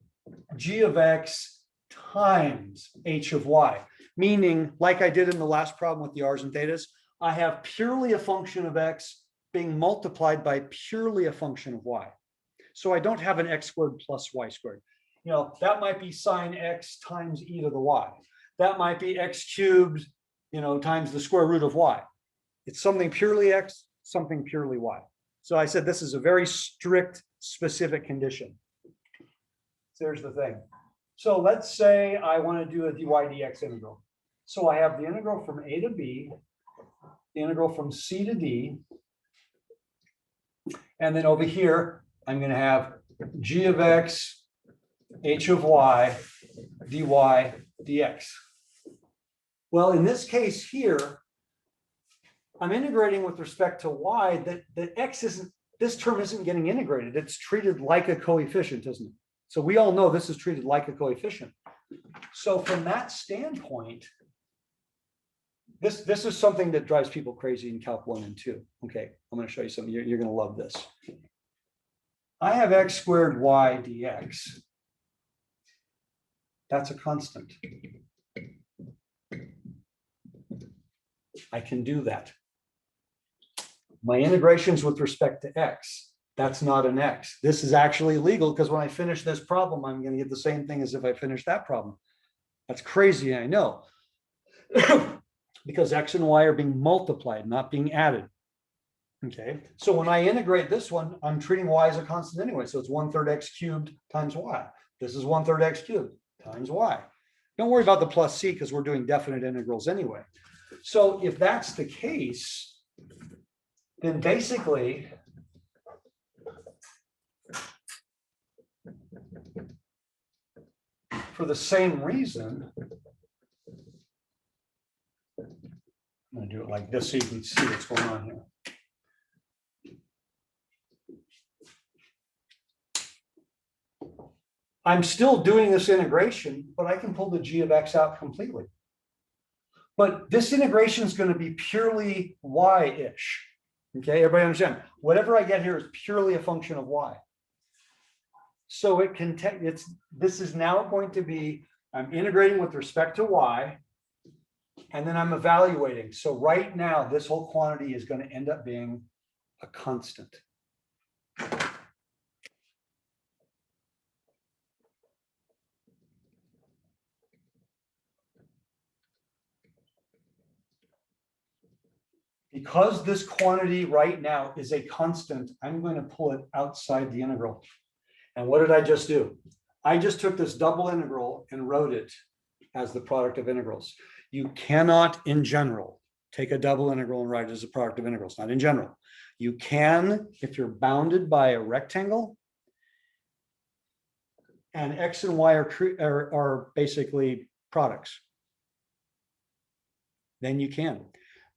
g of x times h of y, meaning like I did in the last problem with the r's and thetas, I have purely a function of x being multiplied by purely a function of y. So I don't have an x squared plus y squared. You know, that might be sine x times e to the y. That might be x cubed, you know, times the square root of y. It's something purely x, something purely y. So I said this is a very strict, specific condition. So here's the thing. So let's say I want to do a dy dx integral. So I have the integral from a to b, the integral from c to d, and then over here, I'm going to have g of x, h of y, dy dx. Well, in this case here, I'm integrating with respect to y that x isn't, this term isn't getting integrated. It's treated like a coefficient, isn't it? So we all know this is treated like a coefficient. So from that standpoint, this is something that drives people crazy in Calc 1 and 2. Okay, I'm going to show you something. You're going to love this. I have x squared y dx. That's a constant. I can do that. My integrations with respect to x, that's not an x. This is actually legal because when I finish this problem, I'm going to get the same thing as if I finished that problem. That's crazy, I know. Because x and y are being multiplied, not being added. Okay, so when I integrate this one, I'm treating y as a constant anyway. So it's 1/3 x cubed times y. This is 1/3 x cubed times y. Don't worry about the plus c because we're doing definite integrals anyway. So if that's the case, then basically for the same reason, I'm going to do it like this so you can see what's going on here. I'm still doing this integration, but I can pull the g of x out completely. But this integration is going to be purely y-ish. Okay, everybody understand? Whatever I get here is purely a function of y. So it can this is now going to be, I'm integrating with respect to y, and then I'm evaluating. So right now, this whole quantity is going to end up being a constant. Because this quantity right now is a constant, I'm going to pull it outside the integral. And what did I just do? I just took this double integral and wrote it as the product of integrals. You cannot, in general, take a double integral and write it as a product of integrals, not in general. You can, if you're bounded by a rectangle, and x and y are basically products. Then you can.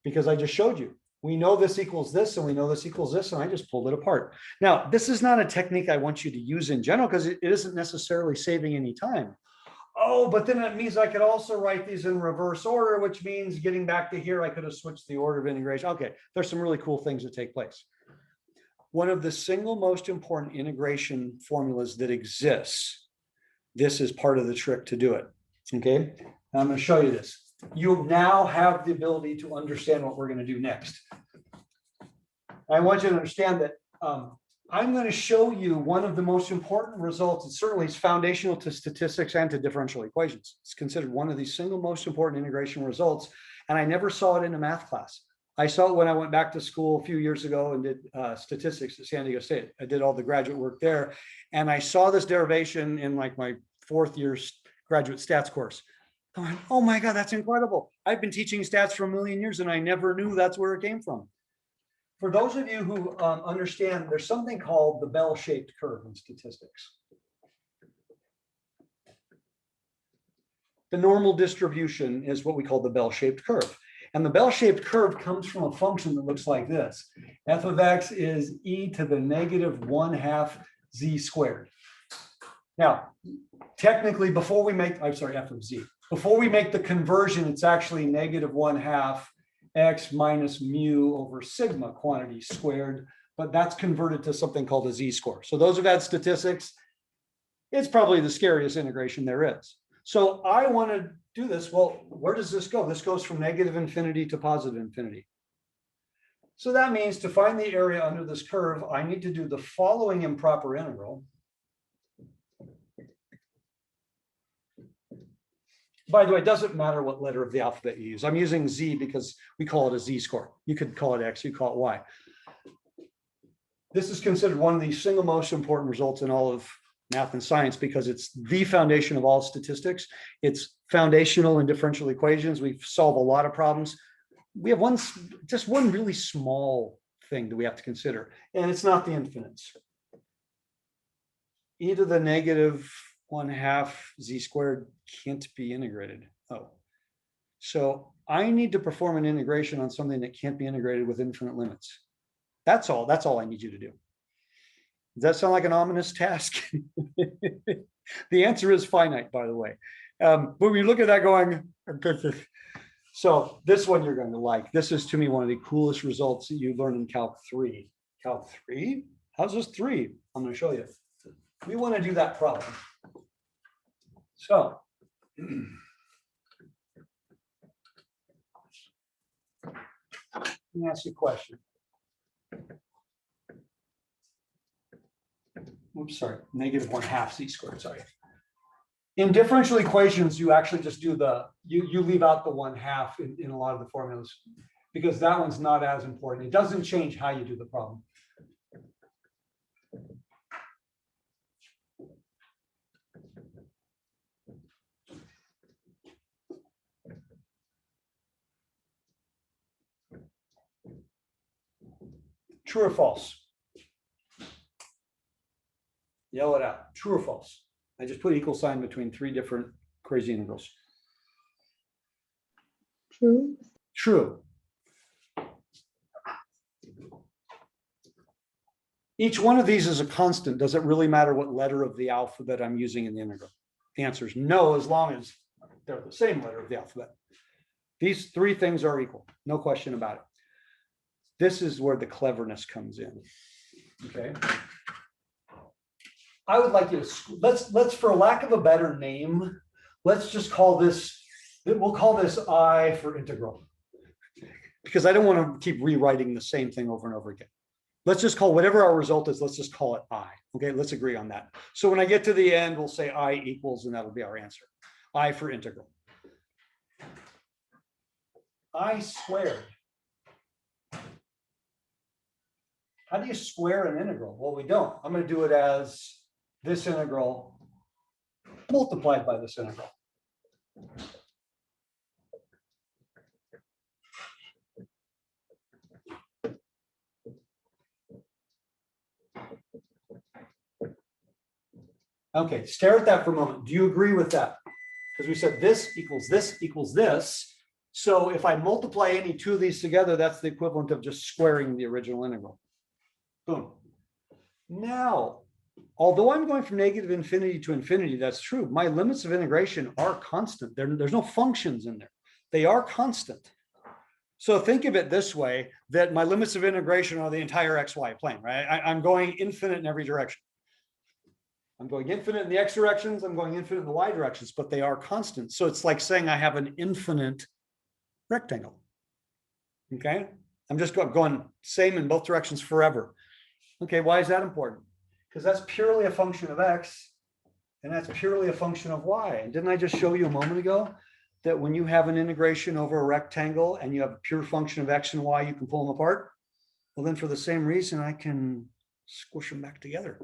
Because I just showed you, we know this equals this, and we know this equals this, and I just pulled it apart. Now, this is not a technique I want you to use in general because it isn't necessarily saving any time. Oh, but then it means I could also write these in reverse order, which means getting back to here, I could have switched the order of integration. Okay, there's some really cool things that take place. One of the single most important integration formulas that exists, this is part of the trick to do it. Okay, I'm going to show you this. You now have the ability to understand what we're going to do next. I want you to understand that I'm going to show you one of the most important results. It certainly is foundational to statistics and to differential equations. It's considered one of the single most important integration results. And I never saw it in a math class. I saw it when I went back to school a few years ago and did statistics at San Diego State. I did all the graduate work there. And I saw this derivation in like my 4th year graduate stats course. I went, oh my God, that's incredible. I've been teaching stats for a million years and I never knew that's where it came from. For those of you who understand, there's something called the bell-shaped curve in statistics. The normal distribution is what we call the bell-shaped curve. And the bell-shaped curve comes from a function that looks like this. F of x is e to the -1/2 z squared. Now, technically, before we make, I'm sorry, f of z. Before we make the conversion, it's actually -1/2 x minus mu over sigma quantity squared, but that's converted to something called a z-score. So those who've had statistics, it's probably the scariest integration there is. So I want to do this. Well, where does this go? This goes from -infinity to +infinity. So that means to find the area under this curve, I need to do the following improper integral. By the way, it doesn't matter what letter of the alphabet you use. I'm using Z because we call it a Z-score. You could call it X, you call it Y. This is considered one of the single most important results in all of math and science because it's the foundation of all statistics. It's foundational in differential equations. We've solved a lot of problems. We have just one really small thing that we have to consider, and it's not the infinites. E to the -1/2 z squared can't be integrated. Oh, so I need to perform an integration on something that can't be integrated with infinite limits. That's all I need you to do. Does that sound like an ominous task? The answer is finite, by the way. But we look at that going, so this one you're going to like. This is to me one of the coolest results that you learn in Calc 3. Calc 3? How's this 3? I'm going to show you. We want to do that problem. So let me ask you a question. Oops, sorry, -1/2 z squared, sorry. In differential equations, you actually just do you leave out the 1/2 in a lot of the formulas because that one's not as important. It doesn't change how you do the problem. True or false? Yell it out. True or false? I just put equal sign between 3 different crazy integrals. True. True. Each one of these is a constant. Does it really matter what letter of the alphabet I'm using in the integral? The answer is no, as long as they're the same letter of the alphabet. These 3 things are equal. No question about it. This is where the cleverness comes in. Okay. I would like you to let's for lack of a better name, let's just call this. We'll call this I for integral, because I don't want to keep rewriting the same thing over and over again. Let's just call whatever our result is. Let's just call it I. Okay. Let's agree on that. So when I get to the end, we'll say I equals, and that'll be our answer. I for integral. I squared. How do you square an integral? Well, we don't. I'm going to do it as this integral multiplied by this integral. Okay, stare at that for a moment. Do you agree with that? Because we said this equals this equals this. So if I multiply any 2 of these together, that's the equivalent of just squaring the original integral. Boom. Now, although I'm going from negative infinity to infinity, that's true. My limits of integration are constant. There's no functions in there. They are constant. So think of it this way, that my limits of integration are the entire XY plane, right? I'm going infinite in every direction. I'm going infinite in the X directions, I'm going infinite in the Y directions, but they are constant. So it's like saying I have an infinite rectangle. Okay, I'm just going same in both directions forever. Okay, why is that important? Because that's purely a function of X, and that's purely a function of Y. And didn't I just show you a moment ago that when you have an integration over a rectangle and you have a pure function of X and Y, you can pull them apart? Well, then for the same reason, I can squish them back together.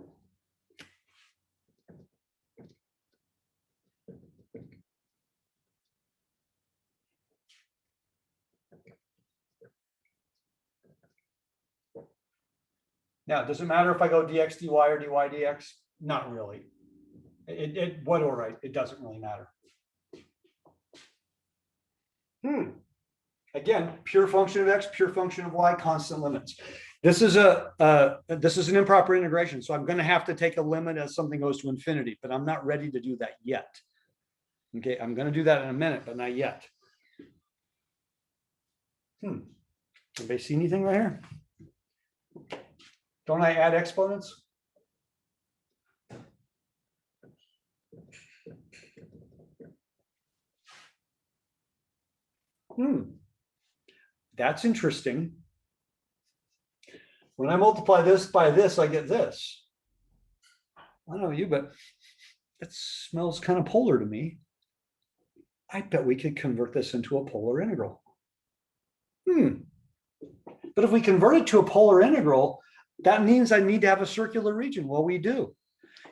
Now, does it matter if I go dx dy or dy dx? Not really. What or right? It doesn't really matter. Again, pure function of X, pure function of Y, constant limits. This is an improper integration, so I'm going to have to take a limit as something goes to infinity, but I'm not ready to do that yet. Okay, I'm going to do that in a minute, but not yet. Anybody see anything right here? Don't I add exponents? That's interesting. When I multiply this by this, I get this. I don't know you, but that smells kind of polar to me. I bet we could convert this into a polar integral. But if we convert it to a polar integral, that means I need to have a circular region. Well, we do.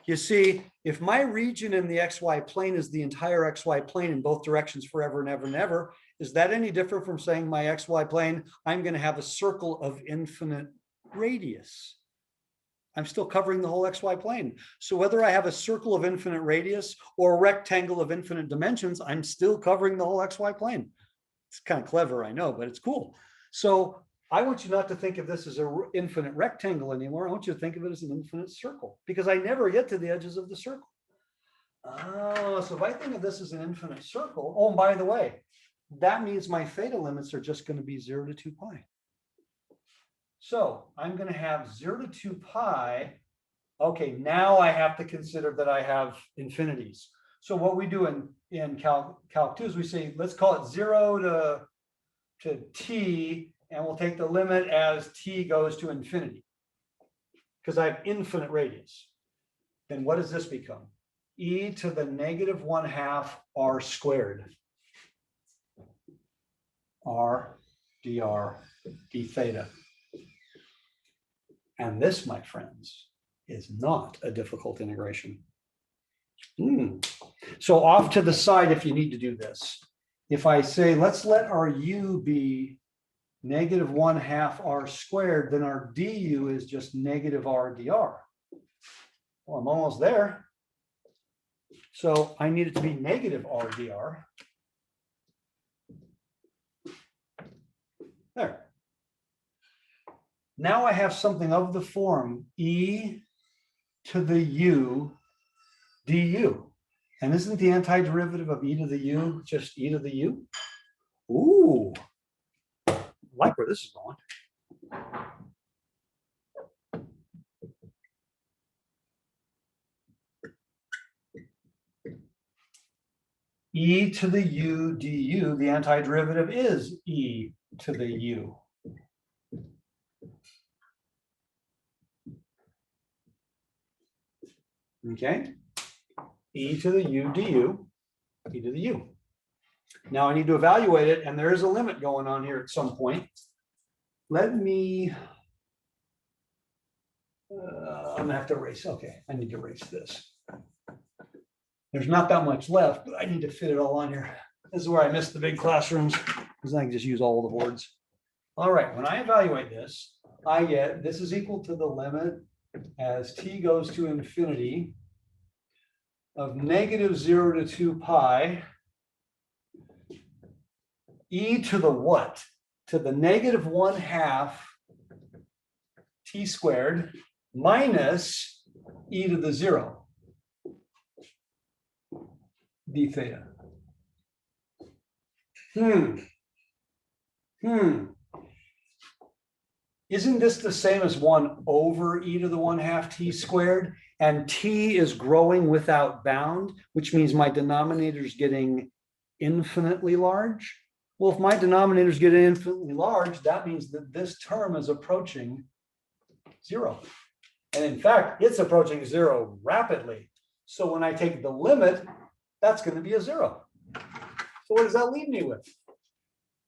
You see, if my region in the XY plane is the entire XY plane in both directions forever and ever and ever, is that any different from saying my XY plane, I'm going to have a circle of infinite radius? I'm still covering the whole XY plane. So whether I have a circle of infinite radius or a rectangle of infinite dimensions, I'm still covering the whole XY plane. It's kind of clever, I know, but it's cool. So I want you not to think of this as an infinite rectangle anymore. I want you to think of it as an infinite circle, because I never get to the edges of the circle. Oh, so if I think of this as an infinite circle, oh, and by the way, that means my theta limits are just going to be 0 to 2 pi. So I'm going to have 0 to 2 pi. Okay, now I have to consider that I have infinities. So what we do in Calc 2 is we say, let's call it 0 to t, and we'll take the limit as t goes to infinity, because I have infinite radius. Then what does this become? E to the negative 1/2 r squared. R dr d theta. And this, my friends, is not a difficult integration. So off to the side, if you need to do this, if I say, let's let our u be negative 1/2 r squared, then our du is just negative r dr. Well, I'm almost there. So I need it to be negative r dr. There. Now I have something of the form e to the u du. And isn't the antiderivative of e to the u just e to the u? Ooh, I like where this is going. E to the u du, the antiderivative is e to the u. Okay, e to the u du, e to the u. Now I need to evaluate it, and there is a limit going on here at some point. Let me, I'm gonna have to erase, okay, I need to erase this. There's not that much left, but I need to fit it all on here. This is where I missed the big classrooms, because I can just use all the boards. All right, when I evaluate this, I get, this is equal to the limit as t goes to infinity of negative 0 to 2 pi e to the what? To the negative 1/2 t squared minus e to the 0 d theta. Isn't this the same as 1 over e to the 1/2 t squared? And t is growing without bound, which means my denominator is getting infinitely large. Well, if my denominator is getting infinitely large, that means that this term is approaching 0. And in fact, it's approaching 0 rapidly. So when I take the limit, that's going to be a 0. So what does that leave me with?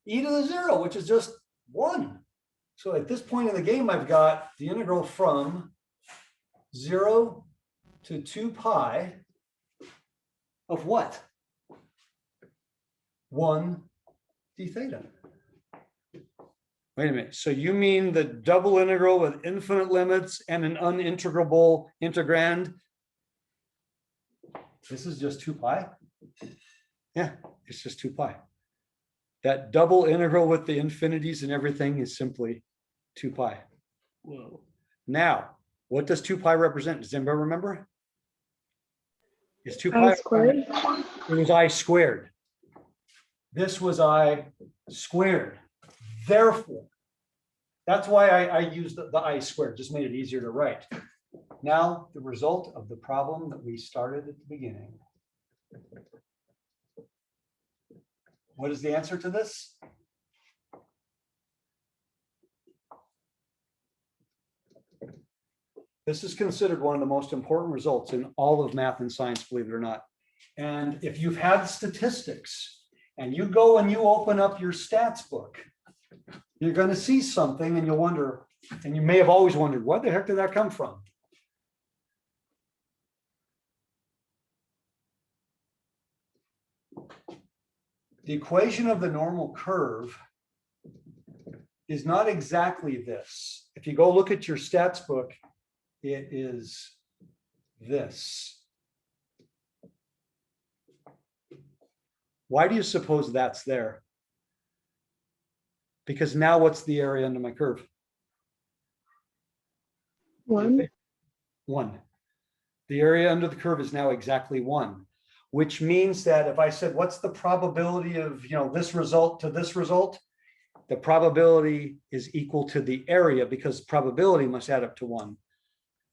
E to the 0, which is just 1. So at this point in the game, I've got the integral from 0 to 2 pi of what? 1 d theta. Wait a minute. So you mean the double integral with infinite limits and an unintegrable integrand? This is just 2 pi? Yeah, it's just 2 pi. That double integral with the infinities and everything is simply 2 pi. Whoa. Now, what does 2 pi represent? Does anybody remember? Is 2 pi I squared. It was I squared. This was I squared. Therefore, that's why I used the I squared, just made it easier to write. Now, the result of the problem that we started at the beginning. What is the answer to this? This is considered one of the most important results in all of math and science, believe it or not. And if you've had statistics and you go and you open up your stats book, you're going to see something and you'll wonder, and you may have always wondered, where the heck did that come from? The equation of the normal curve is not exactly this. If you go look at your stats book, it is this. Why do you suppose that's there? Because now what's the area under my curve? 1. 1. The area under the curve is now exactly 1, which means that if I said, what's the probability of, this result to this result? The probability is equal to the area because probability must add up to 1.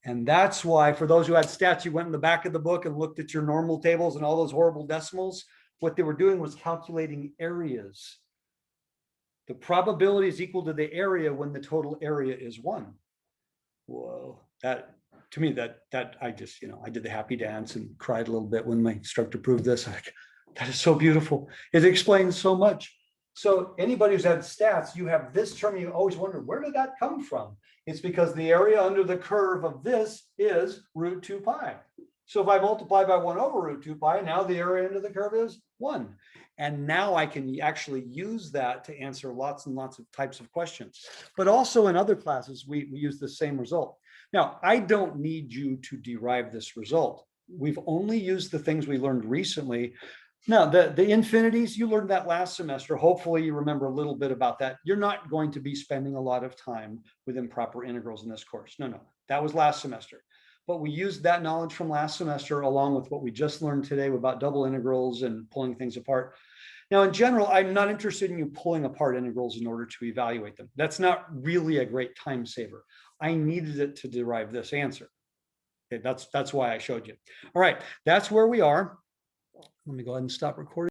And that's why, for those who had stats, you went in the back of the book and looked at your normal tables and all those horrible decimals. What they were doing was calculating areas. The probability is equal to the area when the total area is 1. Whoa, that to me, that I just, I did the happy dance and cried a little bit when my instructor proved this. That is so beautiful. It explains so much. So anybody who's had stats, you have this term, you always wonder, where did that come from? It's because the area under the curve of this is root 2 pi. So if I multiply by 1 over root 2 pi, now the area under the curve is 1. And now I can actually use that to answer lots and lots of types of questions. But also in other classes, we use the same result. Now, I don't need you to derive this result. We've only used the things we learned recently. Now, the infinities, you learned that last semester. Hopefully you remember a little bit about that. You're not going to be spending a lot of time with improper integrals in this course. No, that was last semester. But we used that knowledge from last semester along with what we just learned today about double integrals and pulling things apart. Now, in general, I'm not interested in you pulling apart integrals in order to evaluate them. That's not really a great time saver. I needed it to derive this answer. Okay, that's why I showed you. All right, that's where we are. Let me go ahead and stop recording.